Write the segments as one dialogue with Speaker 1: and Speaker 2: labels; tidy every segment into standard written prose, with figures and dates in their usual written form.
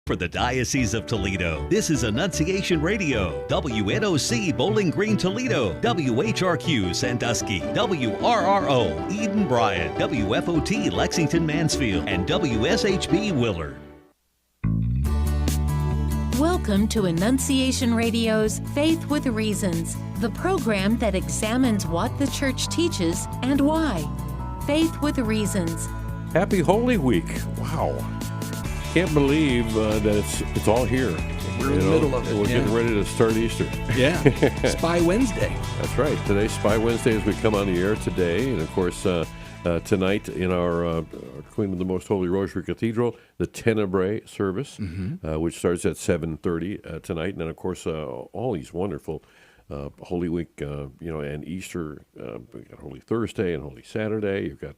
Speaker 1: For the Diocese of Toledo, this is Annunciation Radio. WNOC Bowling Green, Toledo. WHRQ Sandusky. WRRO Eden Bryan. WFOT Lexington Mansfield. And WSHB Willard.
Speaker 2: Welcome to Annunciation Radio's Faith with Reasons, the program that examines what the church teaches and why. Faith with Reasons.
Speaker 3: Happy Holy Week. Wow. Can't believe that it's all here.
Speaker 4: We're in the middle of it.
Speaker 3: We're getting ready to start Easter.
Speaker 4: Yeah. Spy Wednesday.
Speaker 3: That's right. Today's Spy Wednesday as we come on the air today. And, of course, tonight in our Queen of the Most Holy Rosary Cathedral, the Tenebrae service, which starts at 7:30 tonight. And then, of course, all these wonderful Holy Week, and Easter. We got Holy Thursday and Holy Saturday. You've got...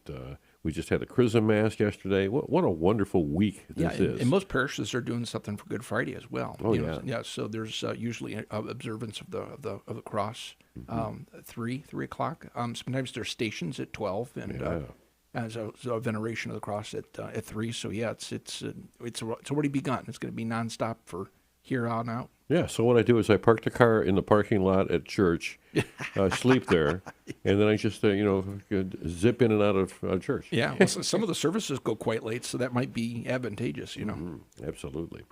Speaker 3: We just had the Chrism Mass yesterday. What a wonderful week this is.
Speaker 4: And most parishes are doing something for Good Friday as well.
Speaker 3: Oh, yeah.
Speaker 4: So there's usually observance of the cross, 3 o'clock. Sometimes there's stations at 12, and as a veneration of the cross at 3. So yeah, it's already begun. It's going to be nonstop for here on out.
Speaker 3: Yeah, so what I do is I park the car in the parking lot at church, sleep there, and then I just, zip in and out of church.
Speaker 4: Yeah, well, some of the services go quite late, so that might be advantageous,
Speaker 3: Absolutely.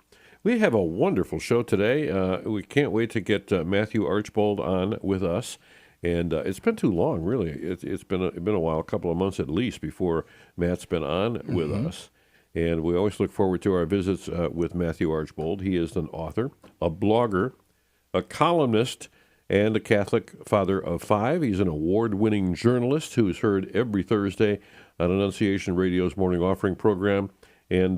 Speaker 3: We have a wonderful show today. We can't wait to get Matthew Archbold on with us, and it's been too long, really. It's been a while, a couple of months at least, before Matt's been on with us. And we always look forward to our visits with Matthew Archbold. He is an author, a blogger, a columnist, and a Catholic father of 5. He's an award-winning journalist who's heard every Thursday on Annunciation Radio's Morning Offering program. And,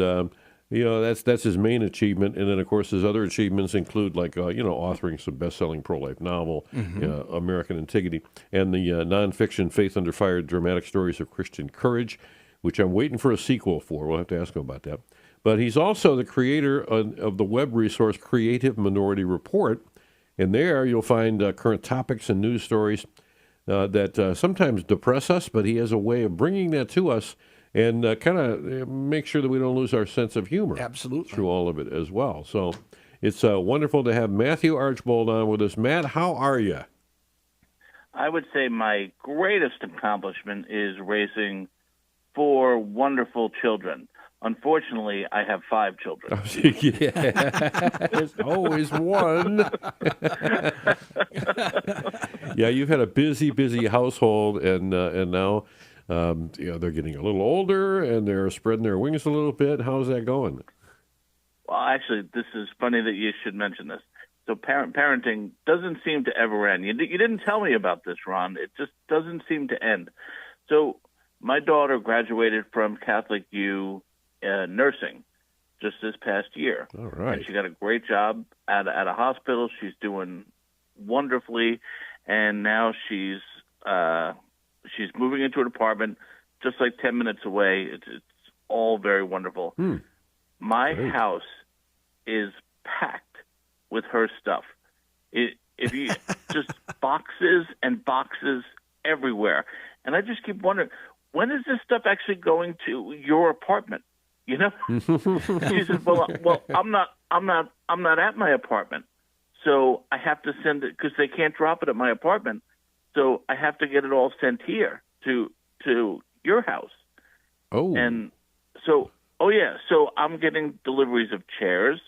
Speaker 3: that's his main achievement. And then, of course, his other achievements include, authoring some best-selling pro-life novel, American Antigone, and the nonfiction Faith Under Fire dramatic stories of Christian courage, which I'm waiting for a sequel for. We'll have to ask him about that. But he's also the creator of the web resource Creative Minority Report. And there you'll find current topics and news stories that sometimes depress us, but he has a way of bringing that to us and kind of make sure that we don't lose our sense of humor.
Speaker 4: Absolutely.
Speaker 3: Through all of it as well. So it's wonderful to have Matthew Archbold on with us. Matt, how are you?
Speaker 5: I would say my greatest accomplishment is raising 4 wonderful children. Unfortunately, I have 5 children.
Speaker 3: Yeah, there's always one. Yeah, you've had a busy household, and now they're getting a little older, and they're spreading their wings a little bit. How's that going?
Speaker 5: Well, actually, this is funny that you should mention this. So parenting doesn't seem to ever end. You didn't tell me about this, Ron. It just doesn't seem to end. So my daughter graduated from Catholic U nursing just this past year.
Speaker 3: All right.
Speaker 5: And she got a great job at a hospital. She's doing wonderfully, and now she's moving into an apartment just like 10 minutes away. It's all very wonderful. My house is packed with her stuff. If you just boxes and boxes everywhere, and I just keep wondering, when is this stuff actually going to your apartment? She says, "Well, I'm not at my apartment, so I have to send it because they can't drop it at my apartment. So I have to get it all sent here to your house."
Speaker 3: Oh,
Speaker 5: and so so I'm getting deliveries of chairs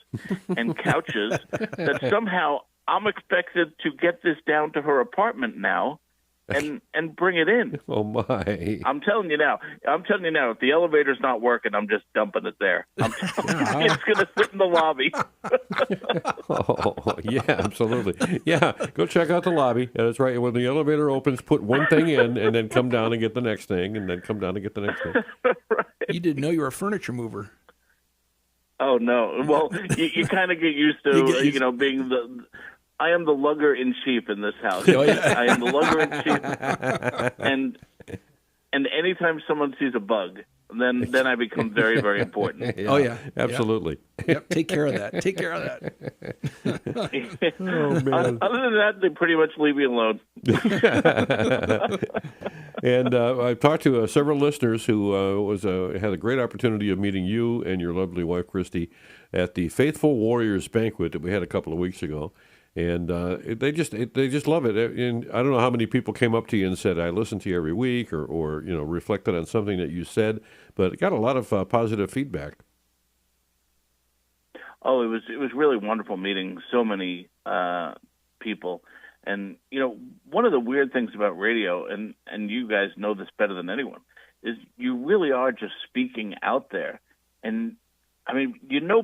Speaker 5: and couches that somehow I'm expected to get this down to her apartment now. And bring it in.
Speaker 3: Oh my!
Speaker 5: I'm telling you now. If the elevator's not working, I'm just dumping it there. I'm telling you, it's going to sit in the lobby.
Speaker 3: Oh yeah, absolutely. Yeah, go check out the lobby. That's right. When the elevator opens, put one thing in, and then come down and get the next thing, and then come down and get the next thing.
Speaker 5: Right.
Speaker 4: You didn't know you were a furniture mover.
Speaker 5: Oh no! Well, you kind of get used to being the. I am the lugger-in-chief in this house.
Speaker 4: Oh, yeah.
Speaker 5: I am the lugger-in-chief. And anytime someone sees a bug, then I become very, very important.
Speaker 4: Oh, yeah.
Speaker 3: Absolutely.
Speaker 4: Yep. Take care of that. Take care of that.
Speaker 3: Oh, man.
Speaker 5: Other than that, they pretty much leave me alone.
Speaker 3: And I've talked to several listeners who had a great opportunity of meeting you and your lovely wife, Christy, at the Faithful Warriors Banquet that we had a couple of weeks ago. And they just love it. And I don't know how many people came up to you and said, I listen to you every week, or reflected on something that you said, but it got a lot of positive feedback.
Speaker 5: Oh, it was really wonderful meeting so many people. And, one of the weird things about radio, and you guys know this better than anyone, is you really are just speaking out there. And, I mean,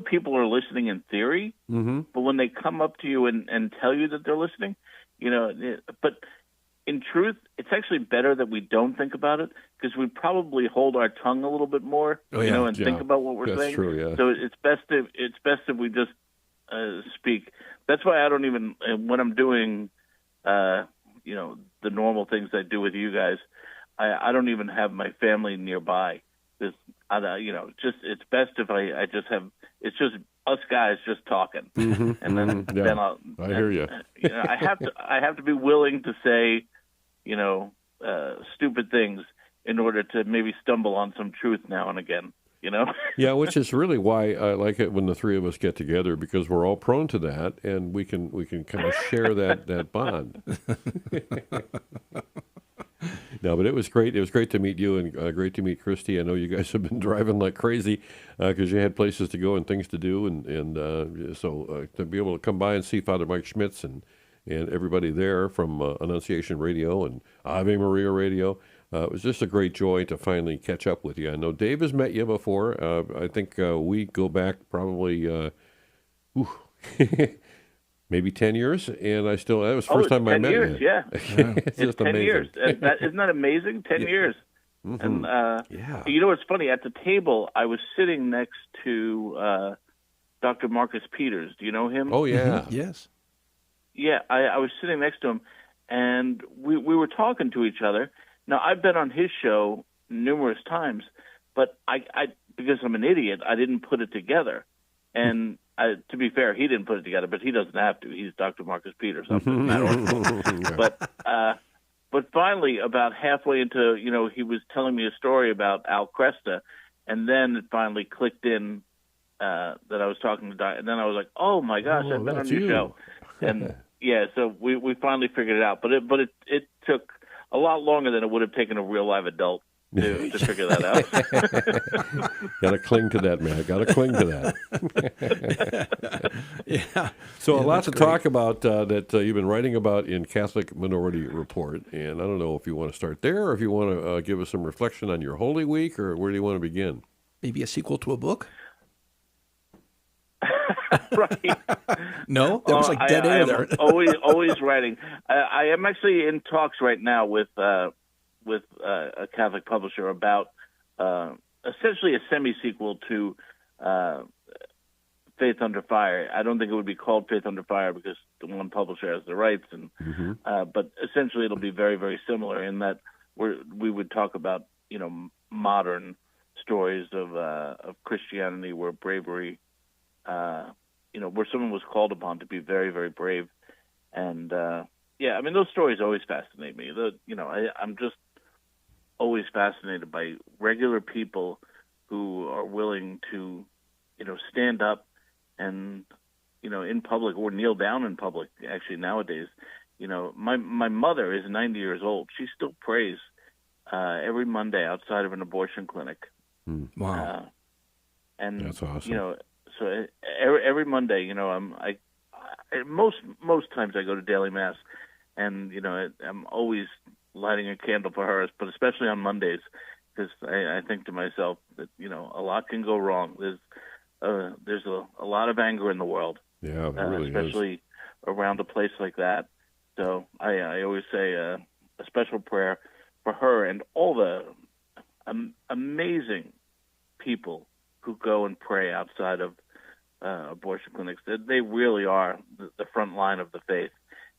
Speaker 5: people are listening in theory, but when they come up to you and tell you that they're listening, but in truth, it's actually better that we don't think about it, because we probably hold our tongue a little bit more, and think about what we're saying.
Speaker 3: That's true, yeah.
Speaker 5: So it's best if we just speak. That's why I don't even, when I'm doing, the normal things I do with you guys, I don't even have my family nearby. Because, it's best if I just have, it's just us guys just talking. And then
Speaker 3: I hear you.
Speaker 5: I have to be willing to say, stupid things in order to maybe stumble on some truth now and again.
Speaker 3: Yeah, which is really why I like it when the three of us get together, because we're all prone to that, and we can kind of share that bond. No, but it was great. It was great to meet you, and great to meet Christy. I know you guys have been driving like crazy because you had places to go and things to do, and so to be able to come by and see Father Mike Schmitz and everybody there from Annunciation Radio and Ave Maria Radio. It was just a great joy to finally catch up with you. I know Dave has met you before. I think we go back probably maybe 10 years, and that was the first time I met you.
Speaker 5: 10 years, yeah.
Speaker 3: It's just
Speaker 5: 10
Speaker 3: amazing.
Speaker 5: years. Isn't that amazing? 10 years.
Speaker 3: Mm-hmm.
Speaker 5: And it's funny, at the table, I was sitting next to Dr. Marcus Peters. Do you know him?
Speaker 3: Oh, yeah.
Speaker 4: Yes.
Speaker 5: Yeah, I was sitting next to him, and we were talking to each other. Now, I've been on his show numerous times, but I because I'm an idiot, I didn't put it together. And to be fair, he didn't put it together, but he doesn't have to. He's Dr. Marcus Peters. But finally, about halfway into, he was telling me a story about Al Cresta, and then it finally clicked in that I was talking to Doc, and then I was like, oh my gosh, I've been on your show. And so we finally figured it out. But it took a lot longer than it would have taken a real live adult to figure that out.
Speaker 3: Got to cling to that, man. Got to cling to that.
Speaker 4: Yeah.
Speaker 3: So a lot to talk about that you've been writing about in Catholic Minority Report, and I don't know if you want to start there or if you want to give us some reflection on your Holy Week, or where do you want to begin?
Speaker 4: Maybe a sequel to a book?
Speaker 5: Right.
Speaker 4: No? That was like dead air there.
Speaker 5: always writing. I am actually in talks right now with a Catholic publisher about essentially a semi-sequel to Faith Under Fire. I don't think it would be called Faith Under Fire because the one publisher has the rights, and but essentially it'll be very, very similar in that we would talk about modern stories of Christianity where bravery, where someone was called upon to be very, very brave, and those stories always fascinate me. I'm just always fascinated by regular people who are willing to, stand up and, in public or kneel down in public. Actually, nowadays, my mother is 90 years old. She still prays every Monday outside of an abortion clinic.
Speaker 4: Wow.
Speaker 5: And
Speaker 3: that's awesome.
Speaker 5: So every Monday, most times I go to daily mass, and I'm always lighting a candle for her, but especially on Mondays, because I think to myself that a lot can go wrong. There's a lot of anger in the world,
Speaker 3: really
Speaker 5: especially around a place like that. So I always say a special prayer for her and all the amazing people who go and pray outside of abortion clinics. They really are the front line of the faith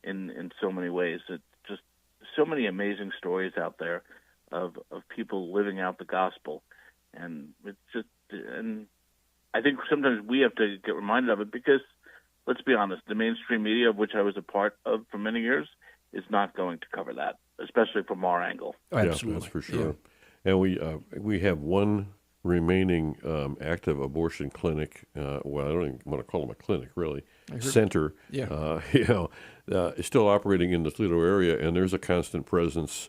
Speaker 5: in so many ways. It's just so many amazing stories out there of people living out the gospel. And it's just, and I think sometimes we have to get reminded of it because, let's be honest, the mainstream media, of which I was a part of for many years, is not going to cover that, especially from our angle.
Speaker 4: Oh, absolutely.
Speaker 3: Yeah, that's for sure. Yeah. And we have one remaining active abortion clinic. Well, I don't even want to call them a clinic, really. Center.
Speaker 4: Yeah.
Speaker 3: Is still operating in the Toledo area, and there's a constant presence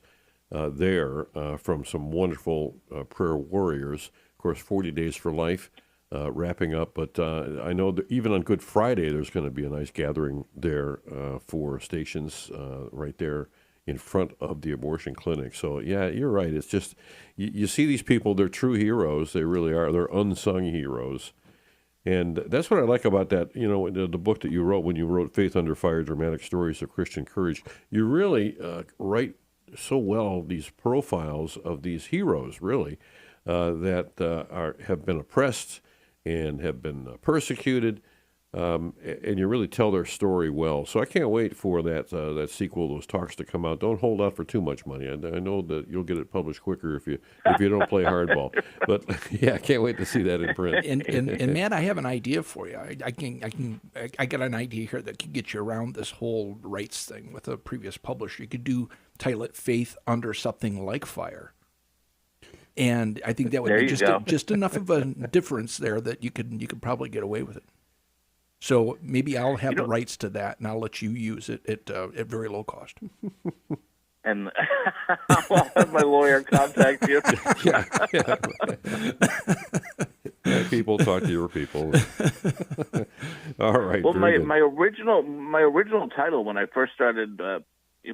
Speaker 3: there from some wonderful prayer warriors. Of course, 40 Days for Life wrapping up, but I know that even on Good Friday, there's going to be a nice gathering there for stations right there in front of the abortion clinic. So, yeah, you're right. It's just, you see these people, they're true heroes. They really are. They're unsung heroes. And that's what I like about that, the book that you wrote when you wrote Faith Under Fire, Dramatic Stories of Christian Courage. You really write so well these profiles of these heroes, really, that have been oppressed and have been persecuted, and you really tell their story well. So I can't wait for that sequel, those talks to come out. Don't hold out for too much money. I know that you'll get it published quicker if you don't play hardball. But yeah, I can't wait to see that in print.
Speaker 4: And Matt, I have an idea for you. I got an idea here that can get you around this whole rights thing with a previous publisher. You could title it Faith Under Something Like Fire. And I think that would be just enough of a difference there that you could probably get away with it. So maybe I'll have the rights to that, and I'll let you use it at very low cost.
Speaker 5: And I'll have my lawyer contact you.
Speaker 3: People talk to your people. All right.
Speaker 5: Well, my original title when I first started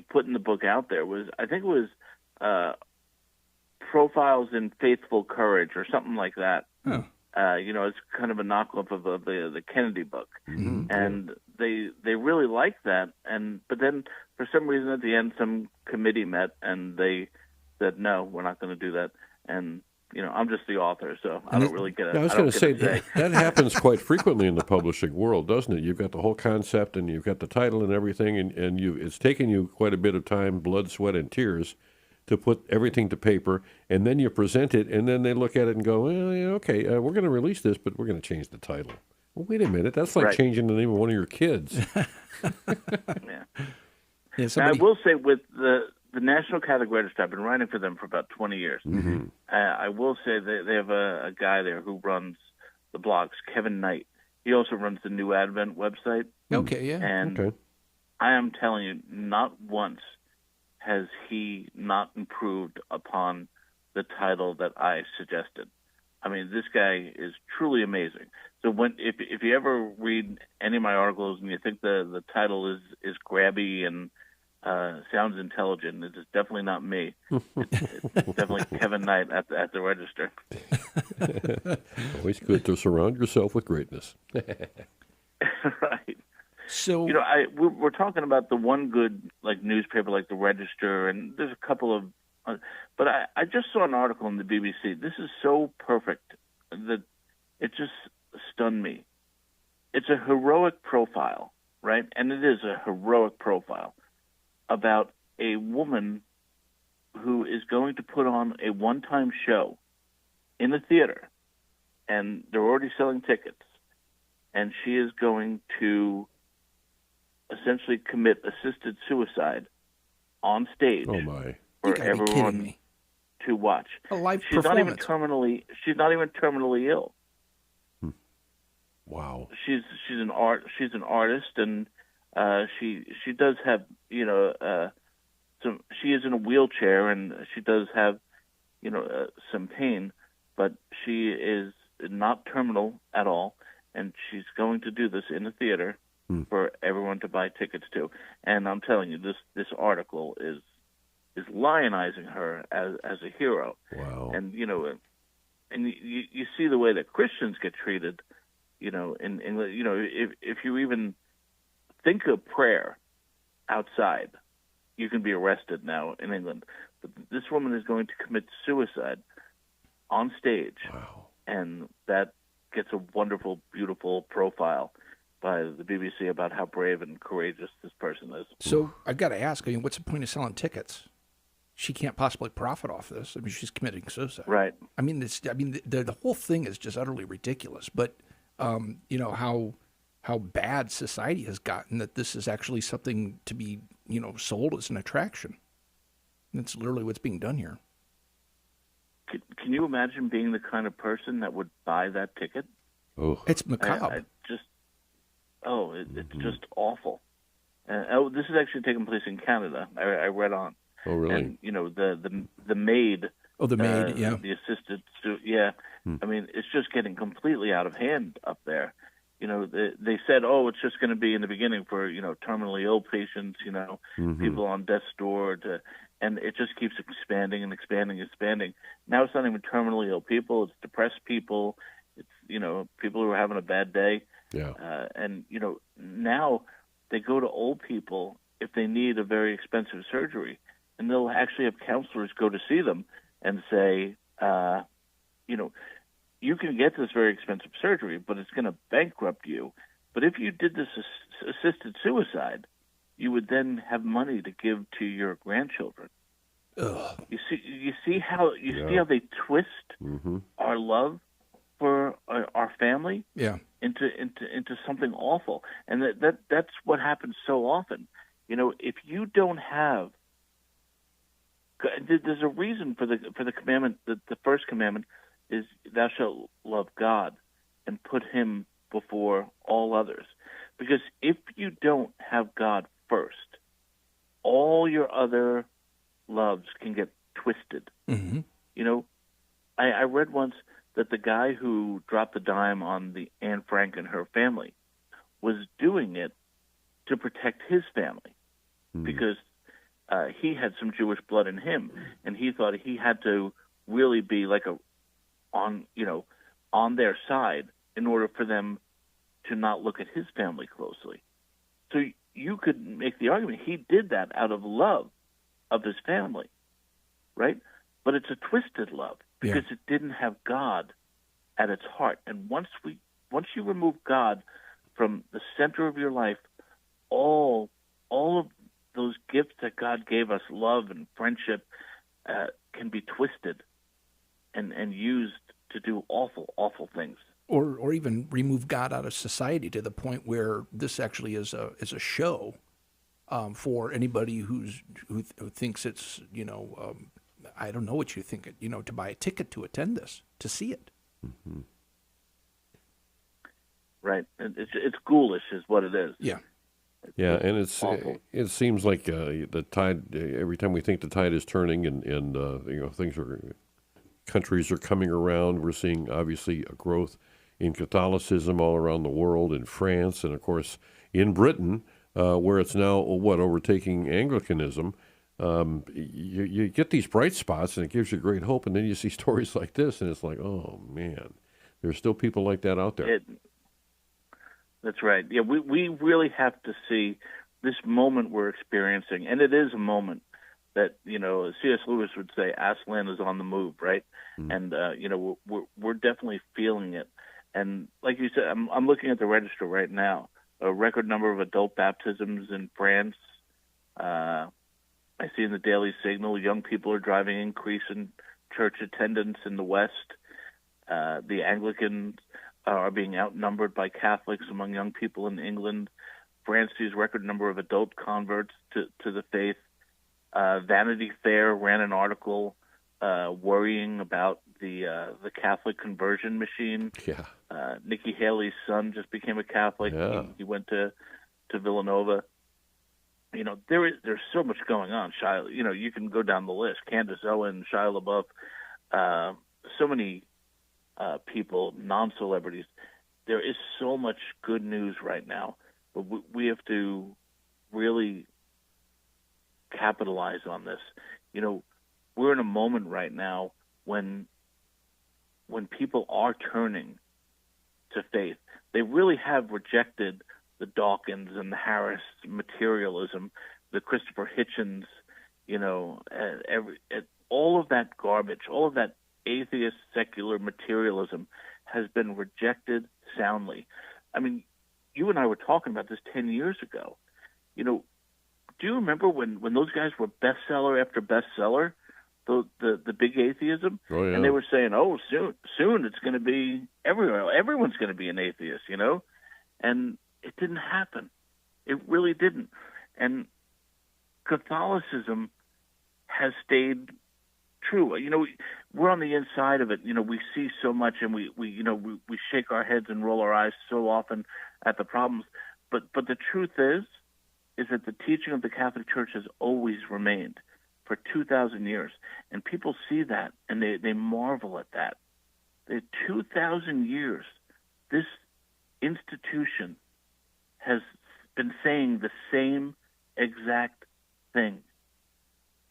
Speaker 5: putting the book out there was, I think it was Profiles in Faithful Courage or something like that.
Speaker 4: Oh.
Speaker 5: It's kind of a knockoff of the Kennedy book, and they really liked that. But then for some reason at the end, some committee met and they said, no, we're not going to do that. And I'm just the author, so I don't really get it.
Speaker 3: I was going to say that happens quite frequently in the publishing world, doesn't it? You've got the whole concept and you've got the title and everything, and it's taken you quite a bit of time, blood, sweat, and tears to put everything to paper, and then you present it, and then they look at it and go, well, yeah, okay, we're going to release this, but we're going to change the title. Well, wait a minute, that's like changing the name of one of your kids.
Speaker 5: Yeah. Now, I will say with the National Catholic Register, I've been writing for them for about 20 years.
Speaker 3: Mm-hmm.
Speaker 5: I will say that they have a guy there who runs the blogs, Kevin Knight. He also runs the New Advent website.
Speaker 4: Okay, yeah.
Speaker 5: And I am telling you, not once has he not improved upon the title that I suggested. I mean, this guy is truly amazing. So if you ever read any of my articles and you think the title is grabby and sounds intelligent, it's definitely not me. It's definitely Kevin Knight at the Register.
Speaker 3: Always good to surround yourself with greatness.
Speaker 5: Right.
Speaker 4: So
Speaker 5: we're talking about the one good newspaper like the Register, and there's a couple of, but I just saw an article in the BBC. This is so perfect that it just stunned me. It's a heroic profile, right? And it is a heroic profile about a woman who is going to put on a one-time show in the theater, and they're already selling tickets, and she is going to essentially commit assisted suicide on stage for everyone to watch.
Speaker 4: A live
Speaker 5: she's
Speaker 4: performance.
Speaker 5: She's not even terminally ill.
Speaker 3: Wow.
Speaker 5: She's an artist, and she does have she is in a wheelchair, and she does have some pain, but she is not terminal at all, and she's going to do this in the theater for everyone to buy tickets to. And I'm telling you, this article is lionizing her as a hero.
Speaker 3: Wow.
Speaker 5: And and you see the way that Christians get treated. If you even think of prayer outside, you can be arrested now in England. But this woman is going to commit suicide on stage.
Speaker 3: Wow.
Speaker 5: And that gets a wonderful, beautiful profile by the BBC about how brave and courageous this person is.
Speaker 4: So I've got to ask, what's the point of selling tickets? she can't possibly profit off this. I mean, she's committing suicide.
Speaker 5: Right.
Speaker 4: I mean, the whole thing is just utterly ridiculous. But you know how bad society has gotten that this is actually something to be sold as an attraction. That's literally what's being done here.
Speaker 5: Can you imagine being the kind of person that would buy that ticket?
Speaker 3: Oh,
Speaker 4: It's macabre.
Speaker 5: It's just awful. This is actually taking place in Canada. I read on.
Speaker 3: Oh, really?
Speaker 5: And the maid.
Speaker 4: Oh, the maid, yeah.
Speaker 5: The assistant, yeah. I mean, it's just getting completely out of hand up there. They said, it's just going to be in the beginning for terminally ill patients, people on death's door, and it just keeps expanding and expanding and expanding. Now it's not even terminally ill people; it's depressed people. It's people who are having a bad day.
Speaker 3: Yeah.
Speaker 5: And now they go to old people if they need a very expensive surgery, and they'll actually have counselors go to see them and say, you can get this very expensive surgery, but it's going to bankrupt you. But if you did this assisted suicide, you would then have money to give to your grandchildren.
Speaker 4: Ugh.
Speaker 5: You see how they twist our love for our family into something awful, and that's what happens so often. If you don't have, there's a reason for the commandment. The first commandment is thou shalt love God and put him before all others. Because if you don't have God first, all your other loves can get twisted.
Speaker 4: Mm-hmm.
Speaker 5: I read once that the guy who dropped the dime on the Anne Frank and her family was doing it to protect his family because he had some Jewish blood in him, and he thought he had to really be like on their side in order for them to not look at his family closely. So you could make the argument he did that out of love of his family, right? But it's a twisted love because it didn't have God at its heart. And once you remove God from the center of your life, all of those gifts that God gave us, love and friendship, can be twisted and used to do awful, awful things.
Speaker 4: Or even remove God out of society to the point where this actually is a show for anybody who thinks it's I don't know what you think to buy a ticket to attend this, to see it.
Speaker 3: Mm-hmm.
Speaker 5: Right, it's ghoulish, is what it is.
Speaker 4: Yeah.
Speaker 3: Yeah, and it seems like the tide. Every time we think the tide is turning, and countries are coming around. We're seeing obviously a growth in Catholicism all around the world, in France, and of course in Britain, where it's now overtaking Anglicanism. You get these bright spots, and it gives you great hope. And then you see stories like this, and it's like, oh man, there's still people like that out there.
Speaker 5: That's right. Yeah, we really have to see this moment we're experiencing, and it is a moment that C.S. Lewis would say, Aslan is on the move, right? Mm-hmm. And we're definitely feeling it. And like you said, I'm looking at the register right now. A record number of adult baptisms in France. I see in the Daily Signal, young people are driving increase in church attendance in the West. The Anglicans are being outnumbered by Catholics among young people in England. France sees record number of adult converts to the faith. Vanity Fair ran an article worrying about the Catholic conversion machine.
Speaker 3: Yeah.
Speaker 5: Nikki Haley's son just became a Catholic.
Speaker 3: Yeah.
Speaker 5: He went to Villanova. There's so much going on. You can go down the list. Candace Owen, Shia LaBeouf, so many people, non-celebrities. There is so much good news right now, but we have to really capitalize on this. We're in a moment right now when people are turning to faith. They really have rejected the Dawkins and the Harris materialism, the Christopher Hitchens, all of that garbage, all of that atheist secular materialism has been rejected soundly. I mean, you and I were talking about this 10 years ago. do you remember when those guys were bestseller after bestseller, the big atheism?
Speaker 3: Oh, yeah.
Speaker 5: And they were saying, oh, soon it's going to be everywhere. Everyone's going to be an atheist, you know? And it didn't happen. It really didn't. And Catholicism has stayed true. You know, we're on the inside of it. You know, we see so much, and we shake our heads and roll our eyes so often at the problems. But the truth is that the teaching of the Catholic Church has always remained for 2,000 years, and people see that and they marvel at that. 2,000 years, this institution has been saying the same exact thing.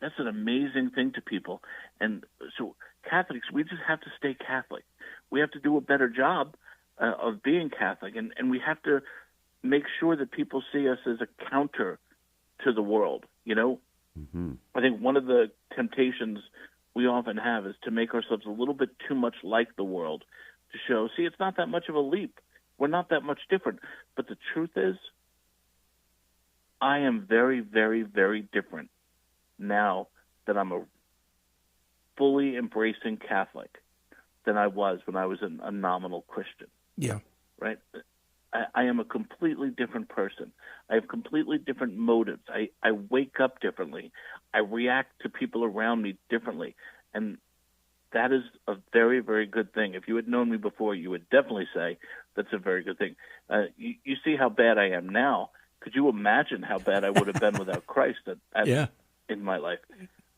Speaker 5: That's an amazing thing to people. And so Catholics, we just have to stay Catholic. We have to do a better job of being Catholic, and we have to make sure that people see us as a counter to the world, you know?
Speaker 3: Mm-hmm.
Speaker 5: I think one of the temptations we often have is to make ourselves a little bit too much like the world, to show, see, it's not that much of a leap. We're not that much different. But the truth is, I am very, very, very different now that I'm a fully embracing Catholic than I was when I was a nominal Christian.
Speaker 4: Yeah.
Speaker 5: Right? I am a completely different person. I have completely different motives. I wake up differently. I react to people around me differently. And that is a very, very good thing. If you had known me before, you would definitely say that's a very good thing. You see how bad I am now. Could you imagine how bad I would have been without Christ in my life?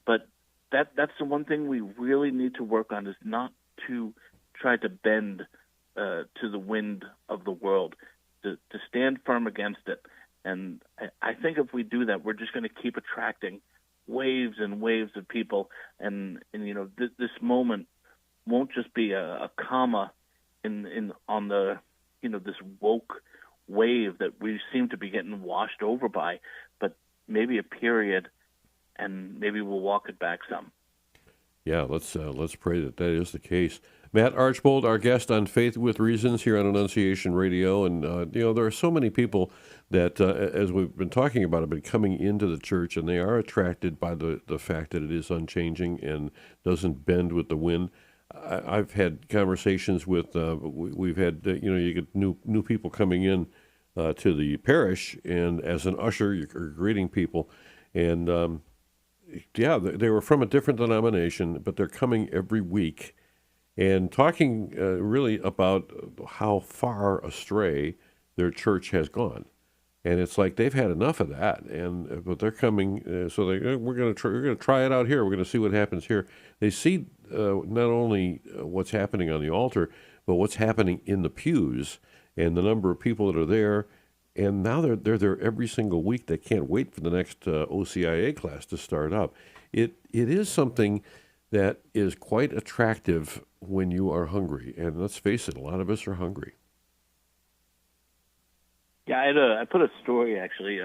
Speaker 5: But that's the one thing we really need to work on, is not to try to bend to the wind of the world, to stand firm against it. And I think if we do that, we're just going to keep attracting waves and waves of people. And you know, this moment won't just be a comma on the, you know, this woke wave that we seem to be getting washed over by, but maybe a period, and maybe we'll walk it back some.
Speaker 3: Yeah, let's pray that is the case. Matt Archbold, our guest on Faith with Reasons here on Annunciation Radio. And, you know, there are so many people that, as we've been talking about, have been coming into the church, and they are attracted by the fact that it is unchanging and doesn't bend with the wind. I've had conversations with, we've had, you know, you get new people coming in to the parish, and as an usher, you're greeting people. And, yeah, they were from a different denomination, but they're coming every week and talking really about how far astray their church has gone. And it's like they've had enough of that, but they're coming. So we're going to try it out here. We're going to see what happens here. They see not only what's happening on the altar, but what's happening in the pews and the number of people that are there. And now they're there every single week. They can't wait for the next OCIA class to start up. It is something that is quite attractive when you are hungry. And let's face it, a lot of us are hungry.
Speaker 5: Yeah, I put a story, actually,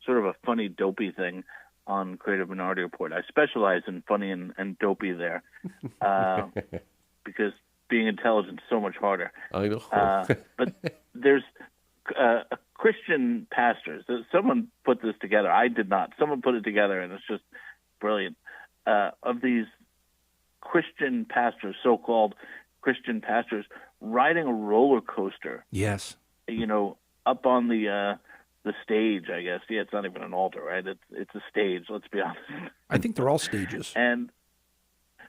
Speaker 5: sort of a funny, dopey thing on Creative Minority Report. I specialize in funny and dopey there because being intelligent is so much harder.
Speaker 3: I know.
Speaker 5: But there's Christian pastors. Someone put this together. I did not. Someone put it together, and it's just brilliant. Of these Christian pastors, so-called Christian pastors, riding a roller coaster.
Speaker 4: Yes.
Speaker 5: You know, up on the stage, I guess. Yeah, it's not even an altar, right? It's a stage. Let's be honest.
Speaker 4: I think they're all stages.
Speaker 5: And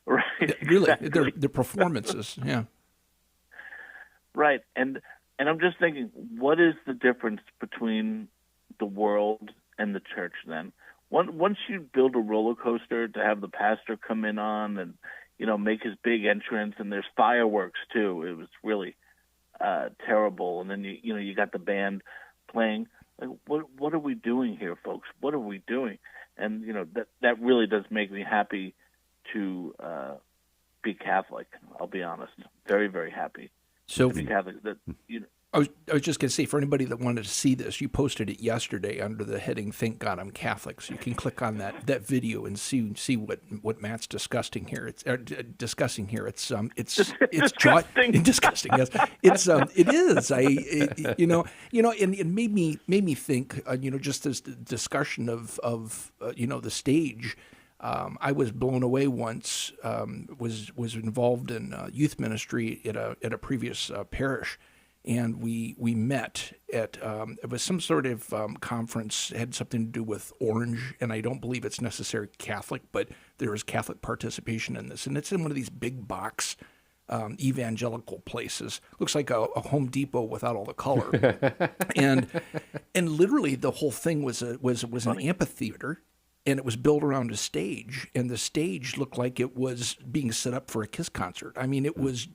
Speaker 5: right,
Speaker 4: really,
Speaker 5: exactly.
Speaker 4: they're performances. Yeah.
Speaker 5: Right, and I'm just thinking, what is the difference between the world and the church then? Once you build a roller coaster to have the pastor come in on and, you know, make his big entrance, and there's fireworks too. It was really terrible. And then you got the band playing. Like, what are we doing here, folks? What are we doing? And you know, that really does make me happy to be Catholic. I'll be honest, very, very happy.
Speaker 4: So
Speaker 5: to be Catholic.
Speaker 4: I was just going to say, for anybody that wanted to see this, you posted it yesterday under the heading "Thank God I'm Catholic," so you can click on that video and see what Matt's discussing here. It's discussing here. It's
Speaker 5: disgusting.
Speaker 4: Disgusting. Yes, it is. And it made me think. Just this discussion of the stage. I was blown away once. Was involved in youth ministry at a previous parish. And we met at it was some sort of conference, had something to do with Orange, and I don't believe it's necessarily Catholic, but there is Catholic participation in this, and it's in one of these big box evangelical places. Looks like a Home Depot without all the color, and literally the whole thing was an amphitheater. And it was built around a stage, and the stage looked like it was being set up for a Kiss concert. I mean, it was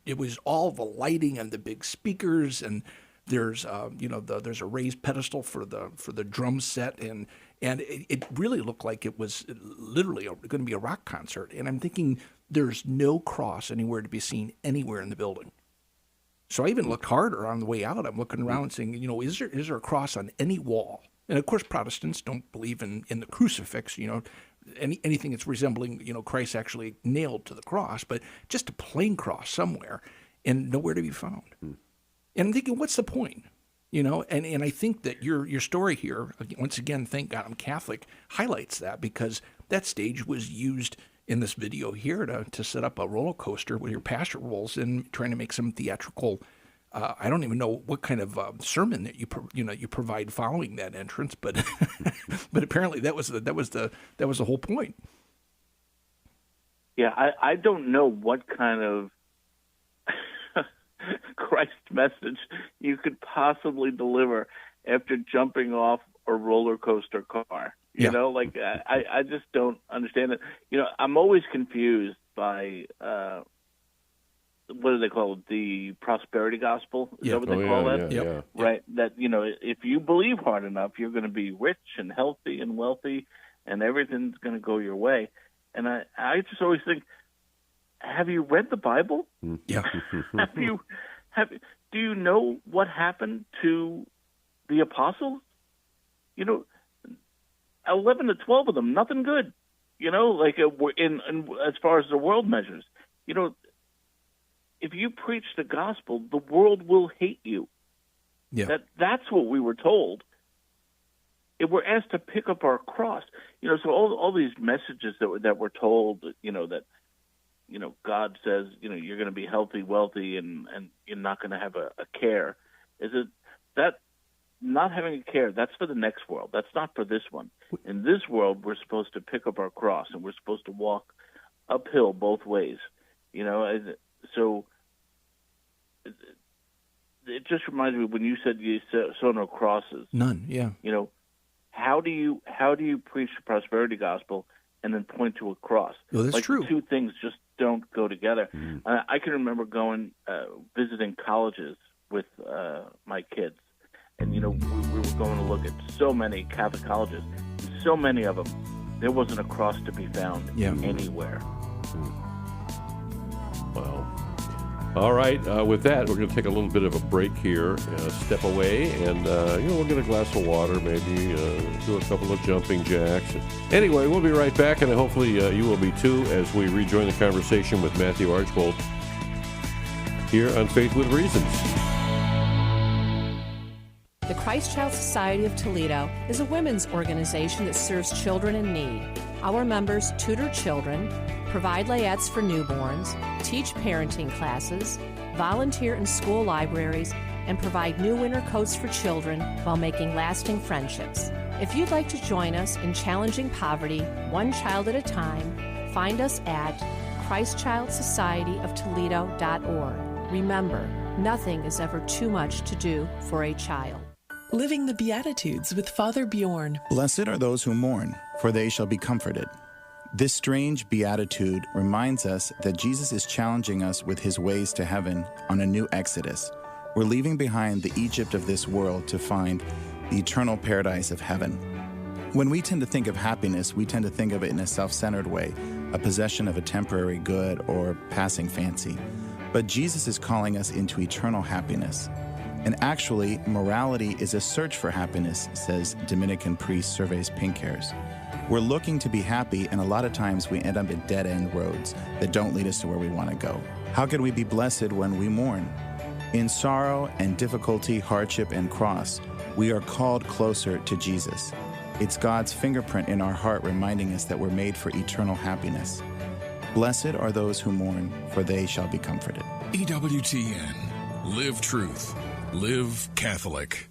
Speaker 4: all the lighting and the big speakers, and there's there's a raised pedestal for the drum set, and it really looked like it was literally going to be a rock concert. And I'm thinking there's no cross anywhere to be seen anywhere in the building. So I even looked harder on the way out. I'm looking around and saying, is there a cross on any wall? And of course, Protestants don't believe in the crucifix, anything that's resembling, Christ actually nailed to the cross, but just a plain cross somewhere and nowhere to be found. And I'm thinking, what's the point? And I think that your story here, once again, Thank God I'm Catholic, highlights that, because that stage was used in this video here to set up a roller coaster where your pastor rolls in, trying to make some theatrical. I don't even know what kind of sermon that you provide following that entrance, but but apparently that was the whole point.
Speaker 5: Yeah, I don't know what kind of Christ message you could possibly deliver after jumping off a roller coaster car. I just don't understand it. I'm always confused by. What do they call it? The prosperity gospel? Is that what they call that?
Speaker 3: Yeah.
Speaker 5: Right. That, if you believe hard enough, you're going to be rich and healthy and wealthy, and everything's going to go your way. And I just always think, have you read the Bible?
Speaker 4: Yeah.
Speaker 5: Do you know what happened to the apostles? 11 to 12 of them, nothing good. In as far as the world measures, if you preach the gospel, the world will hate you.
Speaker 3: Yeah.
Speaker 5: That's what we were told. If we're asked to pick up our cross, so all these messages that we're told, that God says, you're going to be healthy, wealthy, and you're not going to have a care. Is it that not having a care? That's for the next world. That's not for this one. In this world, we're supposed to pick up our cross, and we're supposed to walk uphill both ways. So it just reminds me when you said you saw no crosses.
Speaker 4: None, yeah.
Speaker 5: How do you preach the prosperity gospel and then point to a cross?
Speaker 4: Well, that's true.
Speaker 5: The two things just don't go together. I can remember going visiting colleges with my kids, and we were going to look at so many Catholic colleges. And so many of them, there wasn't a cross to be found anywhere.
Speaker 3: Well, all right. With that, we're going to take a little bit of a break here, step away, and we'll get a glass of water, maybe do a couple of jumping jacks. Anyway, we'll be right back, and hopefully you will be too, as we rejoin the conversation with Matthew Archbold here on Faith with Reasons.
Speaker 6: The Christ Child Society of Toledo is a women's organization that serves children in need. Our members tutor children, provide layettes for newborns, teach parenting classes, volunteer in school libraries, and provide new winter coats for children while making lasting friendships. If you'd like to join us in challenging poverty, one child at a time, find us at ChristChildSocietyofToledo.org. Remember, nothing is ever too much to do for a child.
Speaker 7: Living the Beatitudes with Father Bjorn.
Speaker 8: Blessed are those who mourn, for they shall be comforted. This strange beatitude reminds us that Jesus is challenging us with his ways to heaven on a new exodus. We're leaving behind the Egypt of this world to find the eternal paradise of heaven. When we tend to think of happiness, we tend to think of it in a self-centered way, a possession of a temporary good or passing fancy. But Jesus is calling us into eternal happiness. And actually, morality is a search for happiness, says Dominican priest Surveys Pink Hairs. We're looking to be happy, and a lot of times we end up at dead-end roads that don't lead us to where we want to go. How can we be blessed when we mourn? In sorrow and difficulty, hardship, and cross, we are called closer to Jesus. It's God's fingerprint in our heart reminding us that we're made for eternal happiness. Blessed are those who mourn, for they shall be comforted.
Speaker 9: EWTN. Live truth. Live Catholic.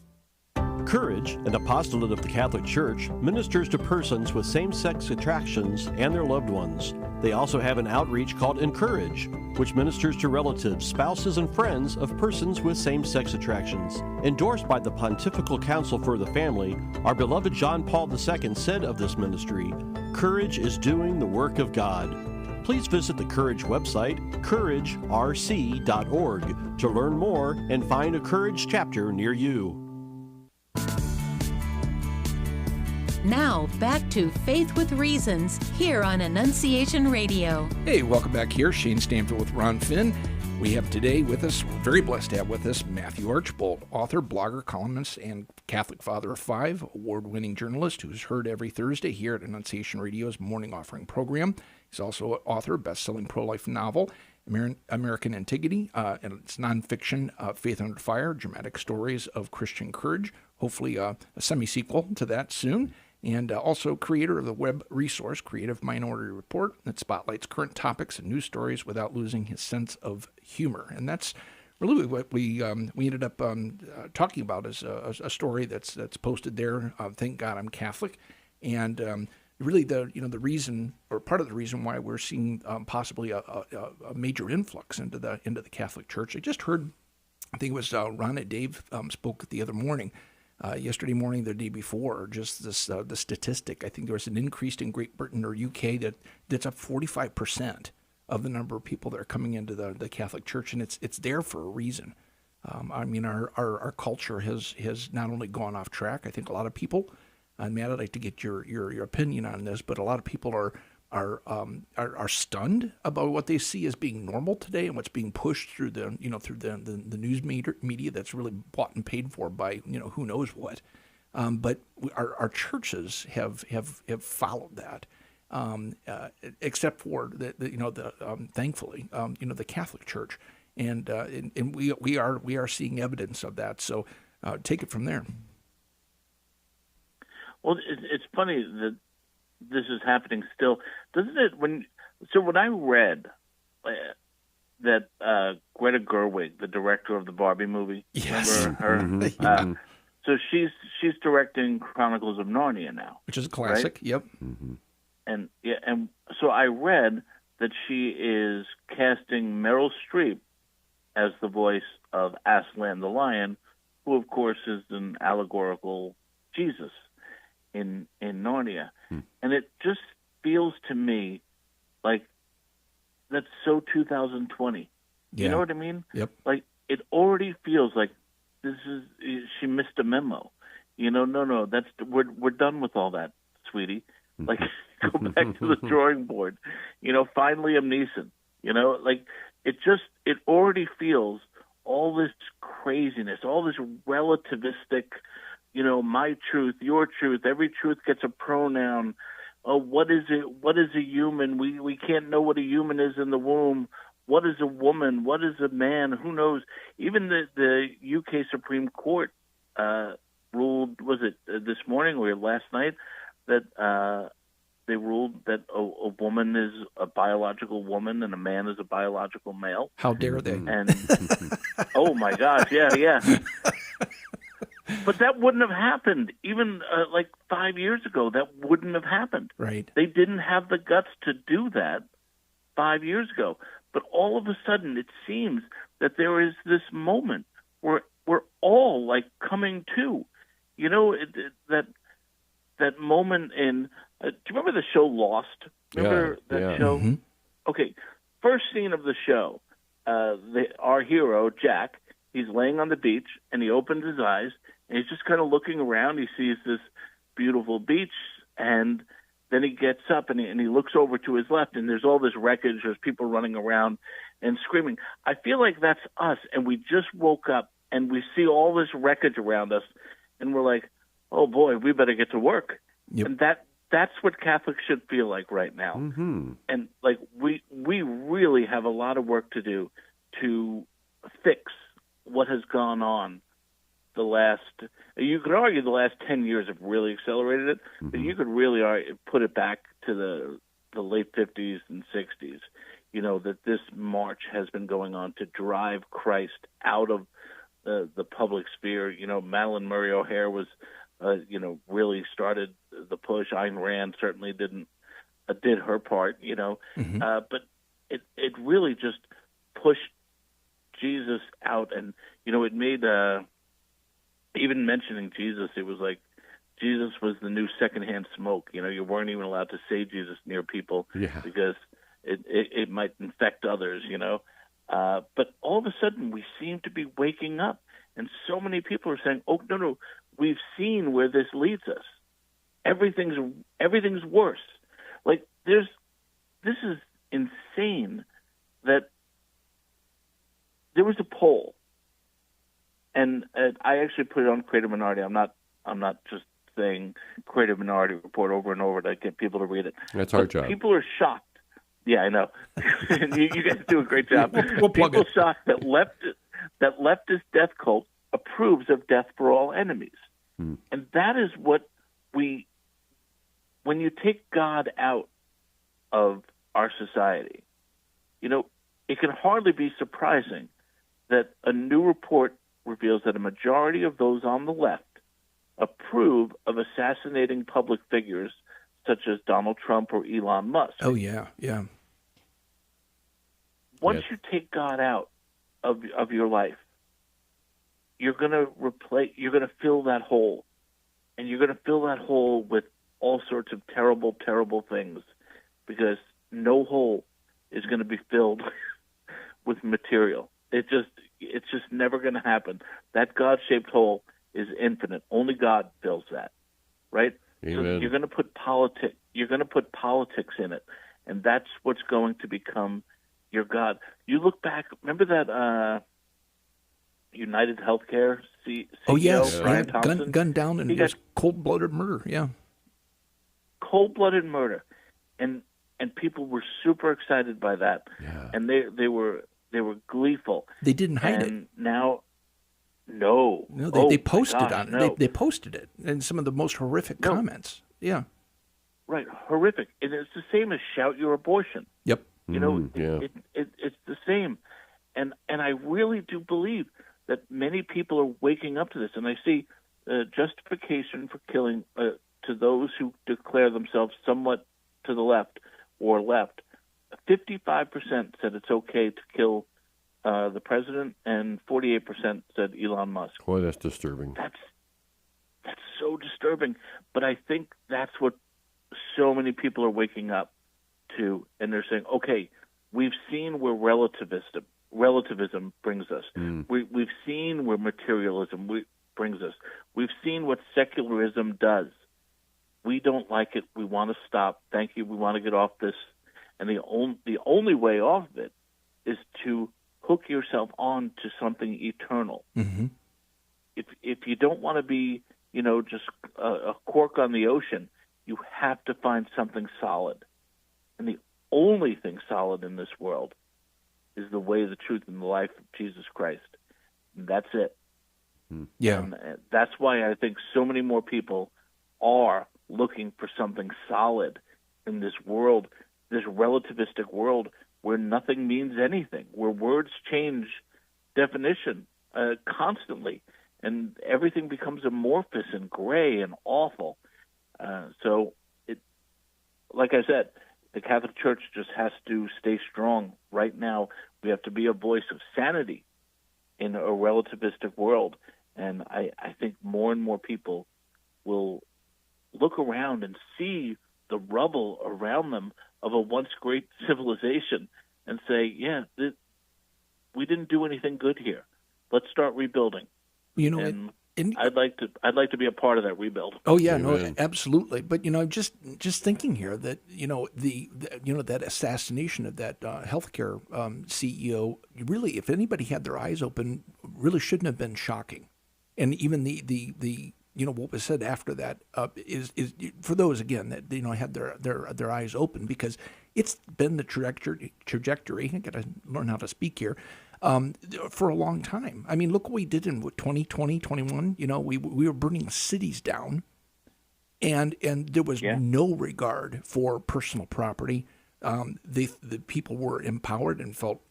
Speaker 10: Courage, an apostolate of the Catholic Church, ministers to persons with same-sex attractions and their loved ones. They also have an outreach called Encourage, which ministers to relatives, spouses, and friends of persons with same-sex attractions. Endorsed by the Pontifical Council for the Family, our beloved John Paul II said of this ministry, "Courage is doing the work of God." Please visit the Courage website, couragerc.org, to learn more and find a Courage chapter near you.
Speaker 2: Now, back to Faith with Reasons here on Annunciation Radio.
Speaker 4: Hey, welcome back here. Shane Stanfield with Ron Finn. We have today with us, we're very blessed to have with us, Matthew Archbold, author, blogger, columnist, and Catholic father of 5, award-winning journalist who's heard every Thursday here at Annunciation Radio's morning offering program. He's also author of a best-selling pro-life novel, American Antiquity, and it's nonfiction, Faith Under Fire, dramatic stories of Christian courage, hopefully a semi-sequel to that soon. And also creator of the web resource, Creative Minority Report, that spotlights current topics and news stories without losing his sense of humor. And that's really what we ended up talking about as a story that's posted there. Thank God I'm Catholic, and really the reason, or part of the reason why we're seeing possibly a major influx into the Catholic Church. I just heard, I think it was Ron and Dave spoke the other morning. Yesterday morning, the day before, just this the statistic. I think there was an increase in Great Britain or UK that's up 45% of the number of people that are coming into the Catholic Church, and it's there for a reason. I mean, our culture has not only gone off track. I think a lot of people, and Matt, I'd like to get your opinion on this, but a lot of people are stunned about what they see as being normal today and what's being pushed through the news media that's really bought and paid for by who knows what. But our churches have followed that, except for thankfully the Catholic Church, and we are seeing evidence of that. So take it from there.
Speaker 5: Well, it's funny that this is happening still, doesn't it? When I read that Greta Gerwig, the director of the Barbie movie,
Speaker 4: yes,
Speaker 5: remember her?
Speaker 4: Mm-hmm.
Speaker 5: So she's directing Chronicles of Narnia now,
Speaker 4: which is a classic.
Speaker 5: Right?
Speaker 4: Yep.
Speaker 3: Mm-hmm.
Speaker 5: And so I read that she is casting Meryl Streep as the voice of Aslan the lion, who of course is an allegorical Jesus in Narnia. And it just feels to me like that's so 2020.
Speaker 4: Yeah.
Speaker 5: You know what I mean?
Speaker 4: Yep.
Speaker 5: Like it already feels like she missed a memo. No, we're done with all that, sweetie. Like go back to the drawing board. Find Liam Neeson. Like it already feels all this craziness, all this relativistic, my truth, your truth, every truth gets a pronoun. Oh, what is it? What is a human? We can't know what a human is in the womb. What is a woman? What is a man? Who knows? Even the UK Supreme Court ruled, was it this morning or last night, that they ruled that a woman is a biological woman and a man is a biological male.
Speaker 4: How dare they?
Speaker 5: And oh my gosh, yeah. But that wouldn't have happened even like 5 years ago. That wouldn't have happened.
Speaker 4: Right.
Speaker 5: They didn't have the guts to do that 5 years ago. But all of a sudden, it seems that there is this moment where we're all like coming to. That moment in. Do you remember the show Lost? Remember that show?
Speaker 4: Mm-hmm.
Speaker 5: Okay. First scene of the show, our hero Jack. He's laying on the beach, and he opens his eyes, and he's just kind of looking around. He sees this beautiful beach, and then he gets up, and he looks over to his left, and there's all this wreckage. There's people running around, and screaming. I feel like that's us, and we just woke up, and we see all this wreckage around us, and we're like, oh, boy, we better get to work.
Speaker 4: Yep.
Speaker 5: And that's what Catholics should feel like right now.
Speaker 3: Mm-hmm.
Speaker 5: And, like, we really have a lot of work to do to fix what has gone on you could argue the last 10 years have really accelerated it, but you could really put it back to the late 50s and 60s, that this march has been going on to drive Christ out of the public sphere. Madalyn Murray O'Hair was, really started the push. Ayn Rand certainly did her part, but it really just pushed Jesus out, and, it made even mentioning Jesus, it was like Jesus was the new secondhand smoke. You weren't even allowed to say Jesus near people because it might infect others, But all of a sudden, we seem to be waking up, and so many people are saying, oh, no, we've seen where this leads us. Everything's worse. Like, this is insane that there was a poll. And I actually put it on Creative Minority. I'm not just saying Creative Minority Report over and over to get people to read it.
Speaker 3: That's our job.
Speaker 5: People are shocked. Yeah, I know. you guys do a great job.
Speaker 4: We'll plug
Speaker 5: people
Speaker 4: it.
Speaker 5: shocked that leftist death cult approves of death for all enemies. And that is what when you take God out of our society, it can hardly be surprising that a new report reveals that a majority of those on the left approve of assassinating public figures such as Donald Trump or Elon Musk.
Speaker 4: Oh, yeah.
Speaker 5: Once you take God out of your life, you're going to fill that hole. And you're going to fill that hole with all sorts of terrible, terrible things, because no hole is going to be filled with material. It's just never going to happen. That God-shaped hole is infinite. Only God fills that, right?
Speaker 3: Amen.
Speaker 5: So you're going to put politics. You're going to put politics in it, and that's what's going to become your God. You look back. Remember that United Healthcare CEO?
Speaker 4: Oh yes,
Speaker 5: Brian Thompson?
Speaker 4: Gunned down, and it was cold-blooded murder. Yeah,
Speaker 5: cold-blooded murder, and people were super excited by that, and they were gleeful.
Speaker 4: They didn't hide it.
Speaker 5: And now, no,
Speaker 4: they posted on it.
Speaker 5: No.
Speaker 4: They posted it, and some of the most horrific comments. Yeah,
Speaker 5: right, horrific. And it's the same as shout your abortion.
Speaker 4: Yep.
Speaker 5: It's the same, and I really do believe that many people are waking up to this, and I see justification for killing to those who declare themselves somewhat to the left or left. 55% said it's okay to kill the president, and 48% said Elon Musk.
Speaker 3: Boy, that's disturbing.
Speaker 5: That's so disturbing. But I think that's what so many people are waking up to, and they're saying, okay, we've seen where relativism brings us. We've seen where materialism brings us. We've seen what secularism does. We don't like it. We want to stop. Thank you. We want to get off this. And the only way off of it is to hook yourself on to something eternal.
Speaker 4: Mm-hmm.
Speaker 5: If you don't want to be, just a cork on the ocean, you have to find something solid. And the only thing solid in this world is the way, the truth, and the life of Jesus Christ. And that's it.
Speaker 4: Yeah.
Speaker 5: And that's why I think so many more people are looking for something solid in this world, this relativistic world where nothing means anything, where words change definition constantly, and everything becomes amorphous and gray and awful. So, like I said, the Catholic Church just has to stay strong. Right now, we have to be a voice of sanity in a relativistic world, and I think more and more people will look around and see the rubble around them of a once great civilization and say, we didn't do anything good here. Let's start rebuilding.
Speaker 4: And
Speaker 5: I'd like to be a part of that rebuild.
Speaker 4: Oh yeah, no, absolutely. But just thinking here that the that assassination of that healthcare CEO, really, if anybody had their eyes open, really shouldn't have been shocking. And even the what was said after that is for those again that had their eyes open, because it's been the trajectory. I got to learn how to speak here. For a long time. I mean, look what we did in 2020, 21. We were burning cities down, and there was no regard for personal property. The people were empowered and felt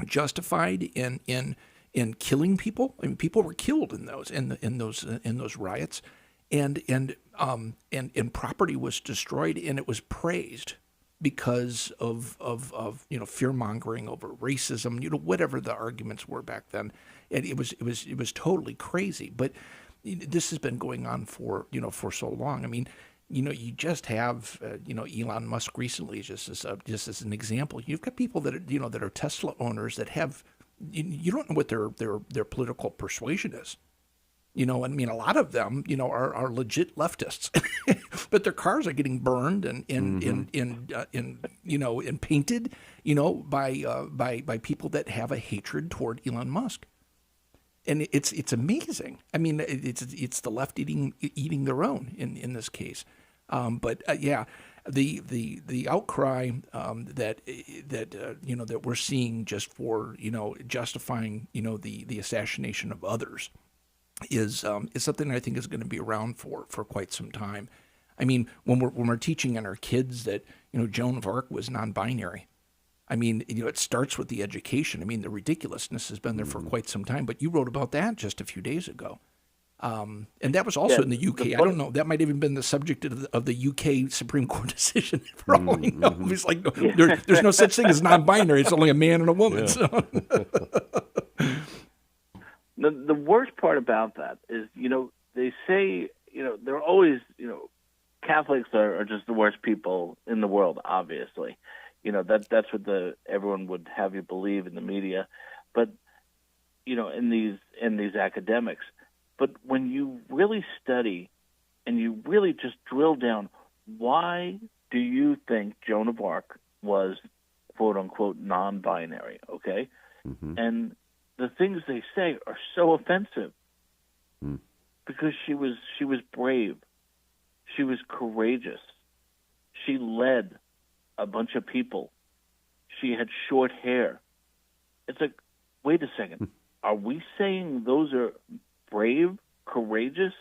Speaker 4: justified in killing people. I mean, people were killed in those riots, and property was destroyed, and it was praised because of fear mongering over racism, whatever the arguments were back then, and it was totally crazy. But this has been going on for so long. I mean, you just have Elon Musk recently, just as an example. You've got people that are that are Tesla owners that have you don't know what their political persuasion is. I mean, a lot of them, are legit leftists, but their cars are getting burned and painted, by people that have a hatred toward Elon Musk, and it's amazing. I mean, it's the left eating their own in this case, but the outcry that we're seeing just for justifying the assassination of others is something I think is going to be around for quite some time. I mean, when we're teaching on our kids that Joan of Arc was non-binary, I mean, it starts with the education. I mean, the ridiculousness has been there for quite some time. But you wrote about that just a few days ago, and that was also in the UK. I don't know. That might have even been the subject of the UK Supreme Court decision. For all we know, it's like there's no such thing as non-binary. It's only a man and a woman. Yeah. So.
Speaker 5: The worst part about that is, they say, they're always, Catholics are just the worst people in the world, obviously. That's what everyone would have you believe in the media. But, in these academics. But when you really study and you really just drill down, why do you think Joan of Arc was, quote unquote, non-binary? Okay. Mm-hmm. And the things they say are so offensive because she was brave. She was courageous. She led a bunch of people. She had short hair. It's like, wait a second. Are we saying those are brave, courageous,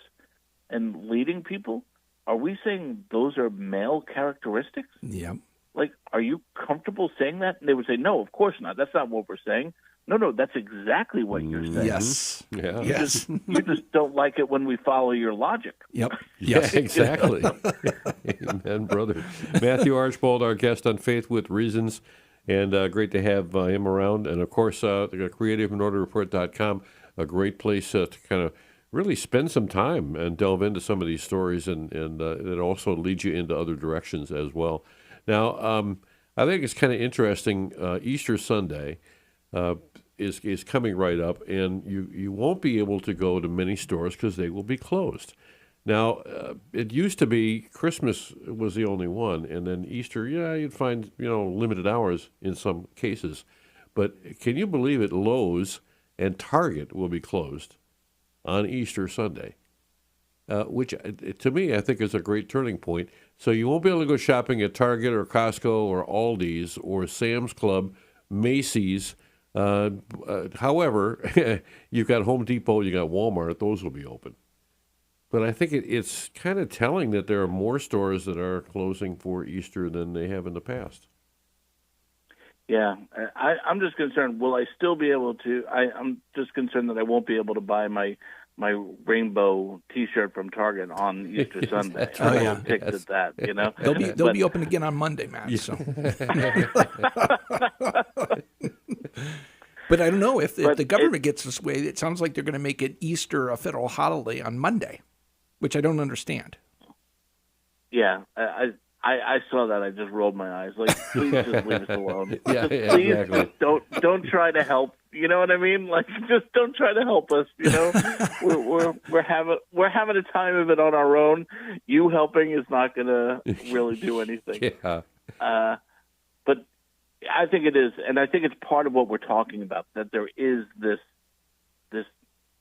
Speaker 5: and leading people? Are we saying those are male characteristics?
Speaker 4: Yeah.
Speaker 5: Like, are you comfortable saying that? And they would say, no, of course not. That's not what we're saying. No, that's exactly what you're saying.
Speaker 4: Yes.
Speaker 3: Yeah.
Speaker 5: Yes. You just don't like it when we follow your logic.
Speaker 4: Yep.
Speaker 3: Yes, exactly. Amen, brother. Matthew Archbold, our guest on Faith with Reasons, and great to have him around. And, of course, creativeandorderreport.com, a great place to kind of really spend some time and delve into some of these stories, and it also leads you into other directions as well. Now, I think it's kind of interesting. Easter Sunday is coming right up, and you won't be able to go to many stores because they will be closed. Now, it used to be Christmas was the only one, and then Easter, you'd find limited hours in some cases. But can you believe it? Lowe's and Target will be closed on Easter Sunday, which to me I think is a great turning point. So you won't be able to go shopping at Target or Costco or Aldi's or Sam's Club, Macy's. However, you've got Home Depot, you got Walmart; those will be open. But I think it's kind of telling that there are more stores that are closing for Easter than they have in the past.
Speaker 5: Yeah, I'm just concerned. Will I still be able to? I'm just concerned that I won't be able to buy my rainbow T-shirt from Target on Easter Sunday. I'm ticked at that.
Speaker 4: They'll be open again on Monday, Matt. Yeah. So. But I don't know if the government gets this way. It sounds like they're going to make it Easter a federal holiday on Monday, which I don't understand.
Speaker 5: Yeah, I saw that. I just rolled my eyes. Like, please just leave us alone.
Speaker 3: Please
Speaker 5: exactly. Don't try to help You know what I mean? Like, just don't try to help us. You know, we're having a time of it on our own. You helping is not going to really do anything.
Speaker 3: Yeah.
Speaker 5: But I think it is, and I think it's part of what we're talking about. That there is this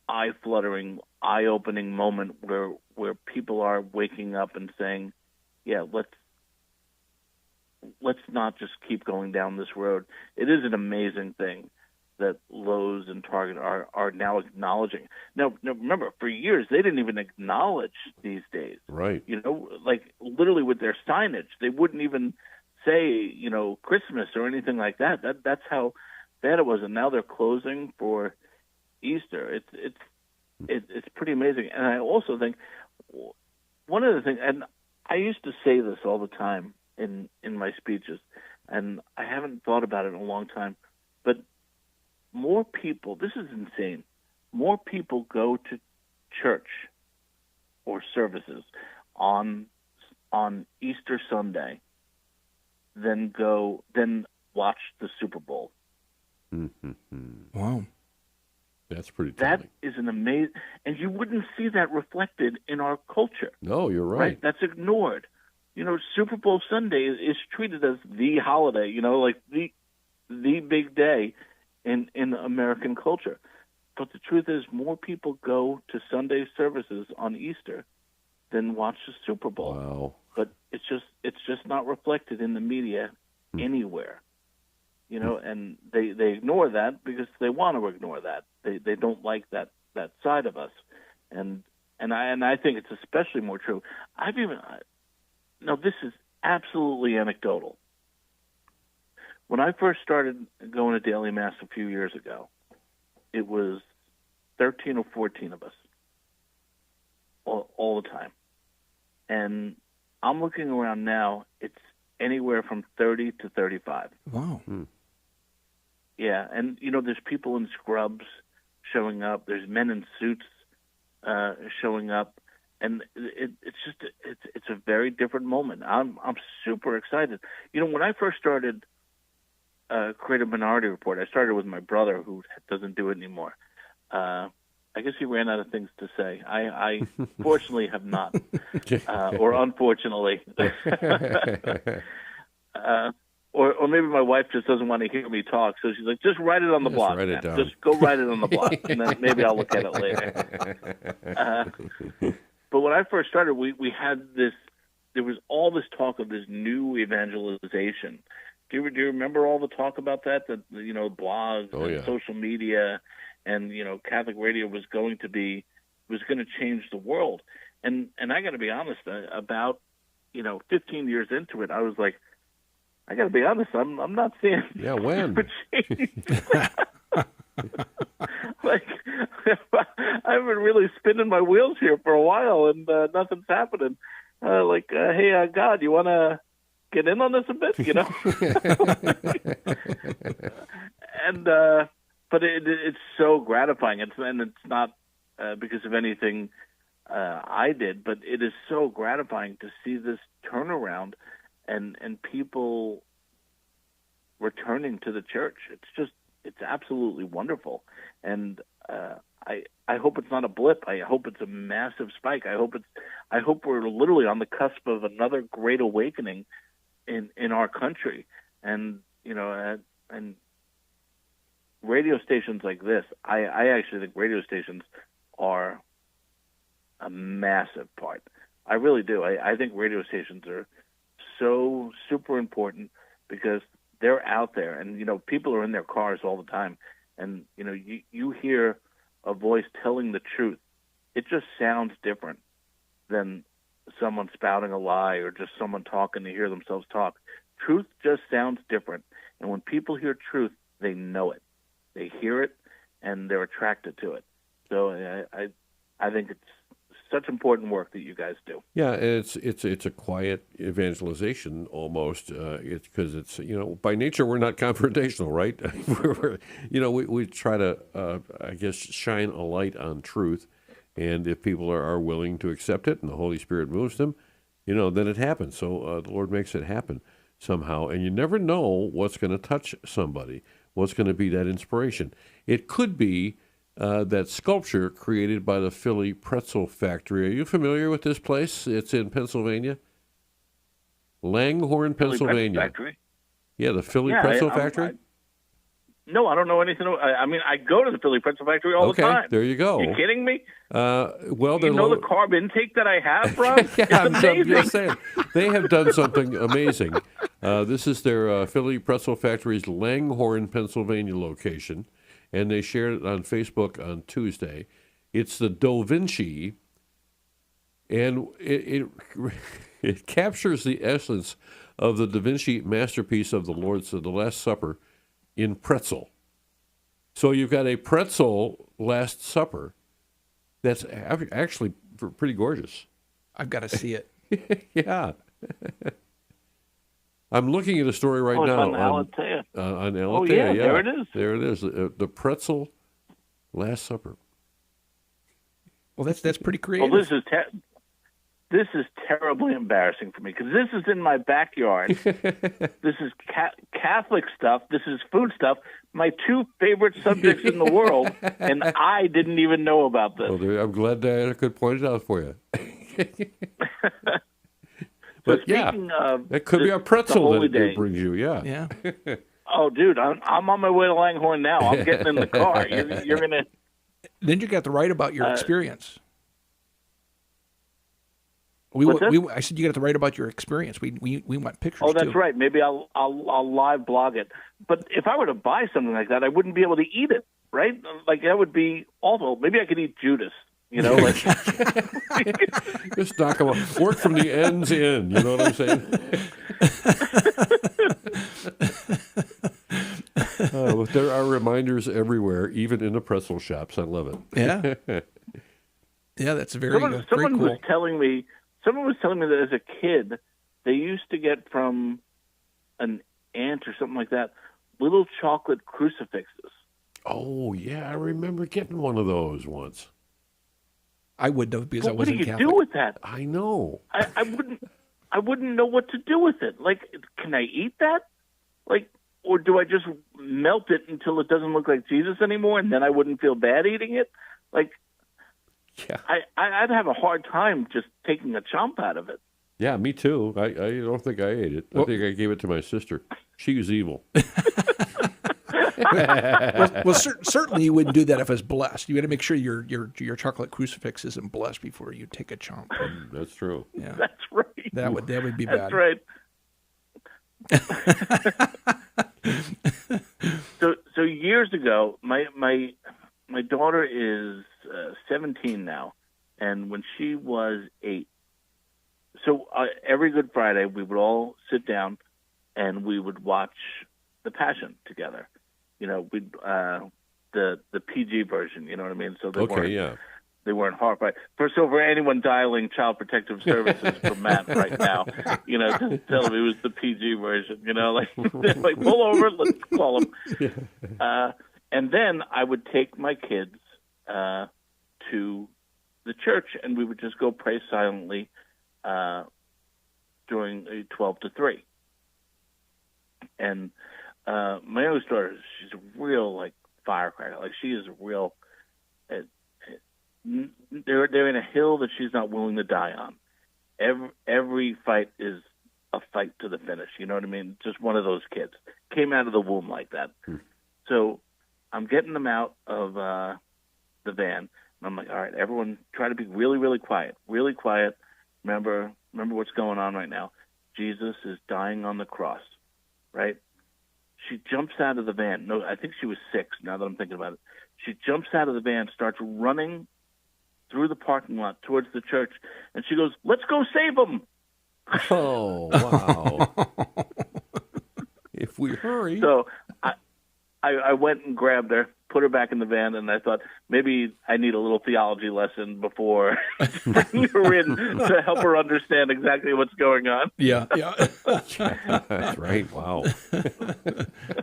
Speaker 5: eye-fluttering, eye-opening moment where people are waking up and saying, "Yeah, let's not just keep going down this road." It is an amazing thing that Lowe's and Target are now acknowledging. Now, remember, for years, they didn't even acknowledge these days.
Speaker 3: Right.
Speaker 5: You know, like literally with their signage, they wouldn't even say, you know, Christmas or anything like that. That's how bad it was. And now they're closing for Easter. It's pretty amazing. And I also think one of the things, and I used to say this all the time in my speeches, and I haven't thought about it in a long time, but more people, this is insane, more people go to church or services on Easter Sunday than watch the Super Bowl.
Speaker 3: Mm-hmm.
Speaker 4: Wow.
Speaker 3: That's pretty telling.
Speaker 5: That is an amazing, and you wouldn't see that reflected in our culture.
Speaker 3: No, you're right.
Speaker 5: That's ignored. You know, Super Bowl Sunday is treated as the holiday, you know, like the big day in American culture. But the truth is, more people go to Sunday services on Easter than watch the Super Bowl.
Speaker 3: Wow.
Speaker 5: But it's just not reflected in the media anywhere. You know, and they ignore that because they want to ignore that. They don't like that side of us. And I think it's especially more true. Now this is absolutely anecdotal. When I first started going to daily mass a few years ago, it was 13 or 14 of us all the time. And I'm looking around now, it's anywhere from 30 to 35.
Speaker 4: Wow.
Speaker 5: Yeah, and, you know, there's people in scrubs showing up. There's men in suits showing up. And it's a very different moment. I'm super excited. You know, when I first started Creative Minority Report, I started with my brother, who doesn't do it anymore. I guess he ran out of things to say. I fortunately have not, or unfortunately. Or maybe my wife just doesn't want to hear me talk, so she's like, just write it on the blog.
Speaker 3: Write it down.
Speaker 5: Just go write it on the blog, and then maybe I'll look at it later. But when I first started, we had this, there was all this talk of this new evangelization. Do you remember all the talk about that, you know, blogs and social media and, you know, Catholic radio was going to change the world. And I got to be honest, about, you know, 15 years into it, I was like, I got to be honest, I'm not seeing
Speaker 3: when
Speaker 5: like I've been really spinning my wheels here for a while, and nothing's happening. Hey, God, you want to get in on this a bit, you know? And but it's so gratifying. It's not because of anything I did, but it is so gratifying to see this turnaround and people returning to the church. It's absolutely wonderful. And I hope it's not a blip. I hope it's a massive spike. I hope we're literally on the cusp of another great awakening in our country. And, you know, and radio stations like this, I actually think radio stations are a massive part. I really do. I think radio stations are so super important because they're out there, and, you know, people are in their cars all the time, and, you know, you hear a voice telling the truth. It just sounds different than someone spouting a lie or just someone talking to hear themselves talk. Truth just sounds different, and when people hear truth, they know it. They hear it, and they're attracted to it. So I think it's such important work that you guys do.
Speaker 3: Yeah, it's a quiet evangelization almost. It's because it's, you know, by nature we're not confrontational, right? we try to I guess shine a light on truth, and if people are willing to accept it and the Holy Spirit moves them, you know, then it happens. So the Lord makes it happen somehow, and you never know what's going to touch somebody. what's going to be that inspiration. It could be that sculpture created by the Philly Pretzel Factory. Are you familiar with this place? It's in Pennsylvania. Langhorne, Pennsylvania.
Speaker 5: Philly Pretzel Factory?
Speaker 3: Yeah, the Philly Pretzel Factory?
Speaker 5: No, I don't know anything. I mean, I go to the Philly Pretzel Factory all the time.
Speaker 3: Okay, there you go.
Speaker 5: You kidding me?
Speaker 3: Well,
Speaker 5: you know the carb intake that I have, Rob?
Speaker 3: I'm just saying. They have done something amazing. This is their Philly Pretzel Factory's Langhorne, Pennsylvania location, and they shared it on Facebook on Tuesday. It's the Da Vinci, and it captures the essence of the Da Vinci masterpiece of the Last Supper in pretzel. So you've got a pretzel Last Supper that's actually pretty gorgeous.
Speaker 4: I've got to see it.
Speaker 3: Yeah. I'm looking at a story right now
Speaker 5: on Alatea.
Speaker 3: On Alatea,
Speaker 5: oh, yeah, there it is.
Speaker 3: There it is, the pretzel Last Supper.
Speaker 4: Well, that's pretty creative.
Speaker 5: Well, this is terribly embarrassing for me because this is in my backyard. This is Catholic stuff. This is food stuff. My two favorite subjects in the world, and I didn't even know about this.
Speaker 3: Well, I'm glad I could point it out for you.
Speaker 5: So
Speaker 3: But yeah,
Speaker 5: of
Speaker 3: that could be a pretzel that
Speaker 5: day.
Speaker 3: it brings you. Yeah.
Speaker 4: Yeah.
Speaker 5: Oh, dude, I'm on my way to Langhorne now. I'm getting in the car. You're gonna.
Speaker 4: Then you got to write about your experience. I said you got to write about your experience. We want pictures.
Speaker 5: Oh, that's
Speaker 4: too.
Speaker 5: right. Maybe I'll live blog it. But if I were to buy something like that, I wouldn't be able to eat it. Right? Like that would be awful. Maybe I could eat Judas. You know, like
Speaker 3: just knock them off. Work from the ends in. You know what I'm saying? But there are reminders everywhere, even in the pretzel shops. I love it.
Speaker 4: Yeah. Yeah, that's very
Speaker 5: someone
Speaker 4: cool.
Speaker 5: was telling me that as a kid they used to get from an aunt or something like that little chocolate crucifixes.
Speaker 3: Oh yeah, I remember getting one of those once.
Speaker 4: I wouldn't have because I wasn't Catholic.
Speaker 5: What do you do with that?
Speaker 3: I know.
Speaker 5: I wouldn't know what to do with it. Like, can I eat that? Like, or do I just melt it until it doesn't look like Jesus anymore, and then I wouldn't feel bad eating it? Like,
Speaker 3: yeah,
Speaker 5: I'd have a hard time just taking a chomp out of it.
Speaker 3: Yeah, me too. I don't think I ate it. I think I gave it to my sister. She was evil.
Speaker 4: well, certainly you wouldn't do that if it's blessed. You got to make sure your chocolate crucifix isn't blessed before you take a chomp.
Speaker 3: That's true.
Speaker 5: Yeah, that's right.
Speaker 4: That would be bad.
Speaker 5: That's right. So years ago, my daughter is 17 now, and when she was 8, so every Good Friday we would all sit down and we would watch The Passion together. You know, we'd the PG version. You know what I mean? So they weren't horrified. First, over anyone dialing Child Protective Services for Matt right now, you know, just tell him it was the PG version. You know, like pull over, let's call him. And then I would take my kids to the church, and we would just go pray silently during 12 to 3. And my youngest daughter, she's a real like firecracker. Like she is a real. They're in a hill that she's not willing to die on. Every fight is a fight to the finish. You know what I mean? Just one of those kids came out of the womb like that. So I'm getting them out of the van, and I'm like, all right, everyone, try to be really, really quiet. Really quiet. Remember what's going on right now. Jesus is dying on the cross, right? She jumps out of the van. No, I think she was 6 now that I'm thinking about it. She jumps out of the van, starts running through the parking lot towards the church, and she goes, let's go save him.
Speaker 3: Oh, wow. If we hurry.
Speaker 5: So I went and grabbed her, put her back in the van, and I thought maybe I need a little theology lesson before bringing her in to help her understand exactly what's going on.
Speaker 4: Yeah.
Speaker 3: That's right. Wow.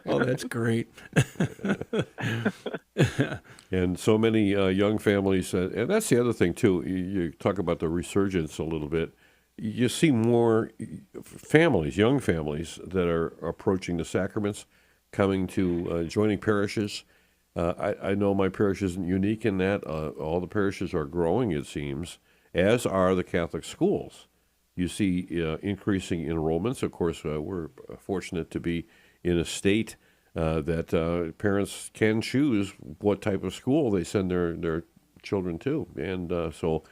Speaker 4: Oh, that's great.
Speaker 3: And so many young families, and that's the other thing, too. You talk about the resurgence a little bit. You see more families, young families, that are approaching the sacraments. coming to joining parishes. I know my parish isn't unique in that. All the parishes are growing, it seems, as are the Catholic schools. You see increasing enrollments. Of course, we're fortunate to be in a state that parents can choose what type of school they send their children to. And so